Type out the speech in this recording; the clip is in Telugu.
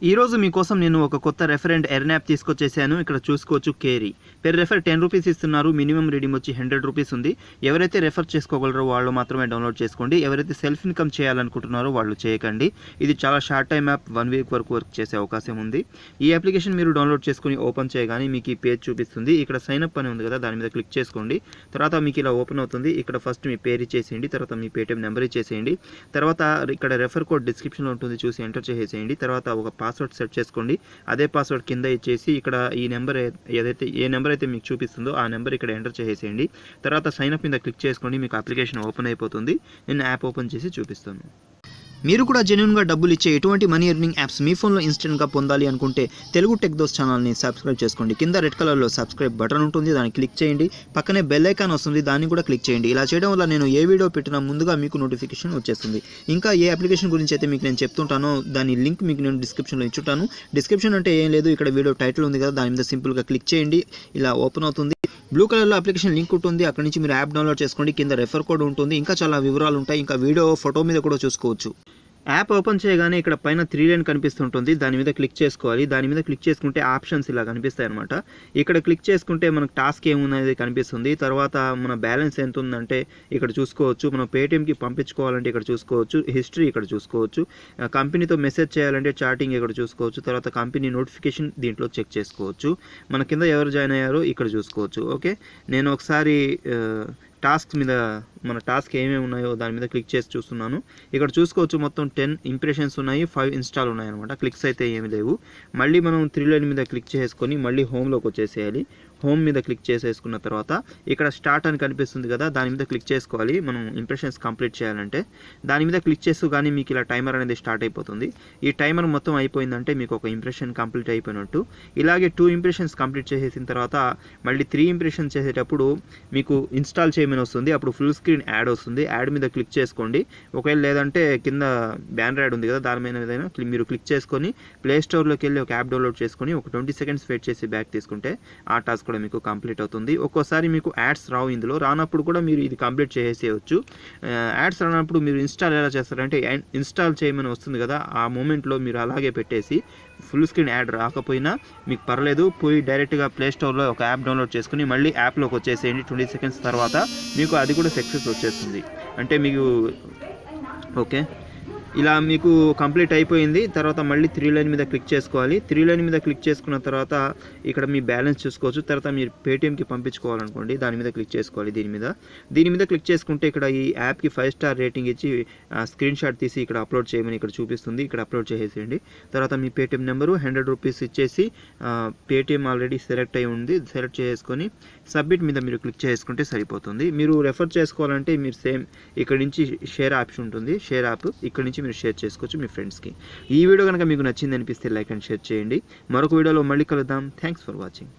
ఈ రోజు మీకోసం నేను ఒక కొత్త రెఫరెంట్ ఎర్న్ యాప్ తీసుకొచ్చేసాను. ఇక్కడ చూసుకోవచ్చు కేరీ. పెర్ రెఫర్ 10 రూపీస్ ఇస్తున్నారు. మినిమం రీడీమ్ వచ్చి 100 రూపీస్ ఉంది. ఎవరైతే రెఫర్ చేసుకోగలరో వాళ్ళు మాత్రమే డౌన్లోడ్ చేసుకోండి. ఎవరైతే సెల్ఫ్ ఇన్కమ్ చేయాలనుకుంటున్నారో వాళ్ళు చేయకండి. ఇది చాలా షార్ట్ టైం యాప్, 1 వీక్ వరకు వర్క్ చేసే అవకాశం ఉంది. ఈ అప్లికేషన్ మీరు డౌన్లోడ్ చేసుకుని ఓపెన్ చేయగానే మీకు ఈ పేజ్ చూపిస్తుంది. ఇక్కడ సైన్ అప్ అని ఉంది కదా, దాని మీద క్లిక్ చేసుకోండి. తర్వాత మీకు ఇలా ఓపెన్ అవుతుంది. ఇక్కడ ఫస్ట్ మీ పేరు ఇచ్చేసేయండి, తర్వాత మీ పేటిఎం నెంబర్ ఇచ్చేసేయండి. తర్వాత ఇక్కడ రెఫర్ కోడ్ డిస్క్రిప్షన్లో ఉంటుంది, చూసి ఎంటర్ చేసేసేయండి. తర్వాత ఒక పాస్వర్డ్ సెట్ చేసుకోండి. అదే పాస్వర్డ్ కింద ఇచ్చేసి ఇక్కడ ఈ నెంబర్ ఏ నెంబర్ అయితే మీకు చూపిస్తుందో ఆ నెంబర్ ఇక్కడ ఎంటర్ చేసేయండి. తర్వాత సైన్ అప్ మీద క్లిక్ చేసుకోండి. మీకు అప్లికేషన్ ఓపెన్ అయిపోతుంది. నేను యాప్ ఓపెన్ చేసి చూపిస్తాను. మీరు కూడా జెన్యూన్గా డబ్బులు ఇచ్చే ఎటువంటి మనీ ఎర్నింగ్ యాప్స్ మీ ఫోన్లో ఇన్స్టెంట్గా పొందాలి అనుకుంటే తెలుగు టెక్ దోస్త్ ఛానల్ని సబ్స్క్రైబ్ చేసుకోండి. కింద రెడ్ కలర్లో సబ్స్క్రైబ్ బటన్ ఉంటుంది, దాన్ని క్లిక్ చేయండి. పక్కనే బెల్ ఐకాన్ వస్తుంది, దాన్ని కూడా క్లిక్ చేయండి. ఇలా చేయడం వల్ల నేను ఏ వీడియో పెట్టినా ముందుగా మీకు నోటిఫికేషన్ వచ్చేస్తుంది. ఇంకా ఏ అప్లికేషన్ గురించి అయితే మీకు నేను చెప్తుంటానో దాని లింక్ మీకు నేను డిస్క్రిప్షన్లో ఇచ్చుంటాను. డిస్క్రిప్షన్ అంటే ఏం లేదు, ఇక్కడ వీడియో టైటిల్ ఉంది కదా, దాని మీద సింపుల్గా క్లిక్ చేయండి. ఇలా ఓపెన్ అవుతుంది. బ్లూ కలర్లో అప్లికేషన్ లింక్ ఉంటుంది, అక్కడ నుంచి మీరు యాప్ డౌన్లోడ్ చేసుకోండి. కింద రెఫర్ కోడ్ ఉంటుంది, ఇంకా చాలా వివరాలు ఉంటాయి. ఇంకా వీడియో ఫోటో మీద కూడా చూసుకోవచ్చు. యాప్ ఓపెన్ చేయగానే ఇక్కడ పైన 3 లైన్ కనిపిస్తుంటుంది, దాని మీద క్లిక్ చేసుకోవాలి. దాని మీద క్లిక్ చేసుకుంటే ఆప్షన్స్ ఇలా కనిపిస్తాయి అనమాట. ఇక్కడ క్లిక్ చేసుకుంటే మనకు టాస్క్ ఏమున్నది కనిపిస్తుంది. తర్వాత మన బ్యాలెన్స్ ఎంత ఉందంటే ఇక్కడ చూసుకోవచ్చు. మనం పేటిఎంకి పంపించుకోవాలంటే ఇక్కడ చూసుకోవచ్చు. హిస్టరీ ఇక్కడ చూసుకోవచ్చు. కంపెనీతో మెసేజ్ చేయాలంటే చాటింగ్ ఇక్కడ చూసుకోవచ్చు. తర్వాత కంపెనీ నోటిఫికేషన్ దీంట్లో చెక్ చేసుకోవచ్చు. మన కింద ఎవరు జాయిన్ అయ్యారో ఇక్కడ చూసుకోవచ్చు. ఓకే, నేను ఒకసారి టాస్క్ మీద మన టాస్క్ ఏమేమి ఉన్నాయో దాని మీద క్లిక్ చేసి చూస్తున్నాను. ఇక్కడ చూసుకోవచ్చు మొత్తం 10 ఇంప్రెషన్స్ ఉన్నాయి, 5 ఇన్స్టాల్ ఉన్నాయి అనమాట. క్లిక్స్ అయితే ఏమి లేవు. మళ్ళీ మనం 3 లైన్ మీద క్లిక్ చేసుకొని మళ్ళీ హోమ్లోకి వచ్చేసేయాలి. హోమ్ మీద క్లిక్ చేసేసుకున్న తర్వాత ఇక్కడ స్టార్ట్ అని కనిపిస్తుంది కదా, దాని మీద క్లిక్ చేసుకోవాలి. మనం ఇంప్రెషన్స్ కంప్లీట్ చేయాలంటే దాని మీద క్లిక్ చేస్తూ కానీ మీకు ఇలా టైమర్ అనేది స్టార్ట్ అయిపోతుంది. ఈ టైమర్ మొత్తం అయిపోయిందంటే మీకు ఒక ఇంప్రెషన్ కంప్లీట్ అయిపోయినట్టు. ఇలాగే 2 ఇంప్రెషన్స్ కంప్లీట్ చేసేసిన తర్వాత మళ్ళీ 3 ఇంప్రెషన్స్ చేసేటప్పుడు మీకు ఇన్స్టాల్ చేయమని వస్తుంది. అప్పుడు ఫుల్ స్క్రీన్ యాడ్ వస్తుంది. యాడ్ మీద క్లిక్ చేసుకోండి. ఒకవేళ లేదంటే కింద బ్యానర్ యాడ్ ఉంది కదా, దాని మీద మీరు క్లిక్ చేసుకొని ప్లే స్టోర్లోకి వెళ్ళి ఒక యాప్ డౌన్లోడ్ చేసుకొని ఒక 20 సెకండ్స్ వెయిట్ చేసి బ్యాక్ తీసుకుంటే ఆ టాస్క్ కూడా మీకు కంప్లీట్ అవుతుంది. ఒక్కోసారి మీకు యాడ్స్ రావు. ఇందులో రానప్పుడు కూడా మీరు ఇది కంప్లీట్ చేసేయచ్చు. యాడ్స్ రానప్పుడు మీరు ఇన్స్టాల్ ఎలా చేస్తారంటే ఇన్స్టాల్ చేయమని వస్తుంది కదా, ఆ మూమెంట్లో మీరు అలాగే పెట్టేసి ఫుల్ స్క్రీన్ యాడ్ రాకపోయినా మీకు పర్లేదు, పోయి డైరెక్ట్గా ప్లే స్టోర్లో ఒక యాప్ డౌన్లోడ్ చేసుకుని మళ్ళీ యాప్లోకి వచ్చేసేయండి. 20 సెకండ్స్ తర్వాత మీకు అది కూడా సక్సెస్ వచ్చేస్తుంది. అంటే మీకు ఓకే, ఇలా మీకు కంప్లీట్ అయిపోయింది. తర్వాత మళ్ళీ 3 లైన్ మీద క్లిక్ చేసుకోవాలి. 3 లైన్ మీద క్లిక్ చేసుకున్న తర్వాత ఇక్కడ మీ బ్యాలెన్స్ చూసుకోవచ్చు. తర్వాత మీరు పేటిఎంకి పంపించుకోవాలనుకోండి, దాని మీద క్లిక్ చేసుకోవాలి. దీని మీద క్లిక్ చేసుకుంటే ఇక్కడ ఈ యాప్కి 5 స్టార్ రేటింగ్ ఇచ్చి స్క్రీన్ షాట్ తీసి ఇక్కడ అప్లోడ్ చేయమని ఇక్కడ చూపిస్తుంది. ఇక్కడ అప్లోడ్ చేసేయండి. తర్వాత మీ పేటిఎం నెంబరు 100 రూపీస్ ఇచ్చేసి పేటిఎం ఆల్రెడీ సెలెక్ట్ అయి ఉంది, సెలెక్ట్ చేసుకొని సబ్మిట్ మీద మీరు క్లిక్ చేసుకుంటే సరిపోతుంది. మీరు రెఫర్ చేసుకోవాలంటే మీరు సేమ్ ఇక్కడ నుంచి షేర్ ఆప్షన్ ఉంటుంది, షేర్ యాప్, ఇక్కడ నుంచి మీరు షేర్ చేసుకోవచ్చు మీ ఫ్రెండ్స్కి. ఈ వీడియో కనుక మీకు నచ్చింది అనిపిస్తే లైక్ అండ్ షేర్ చేయండి. మరొక వీడియోలో మళ్ళీ కలుద్దాం. Thanks for watching.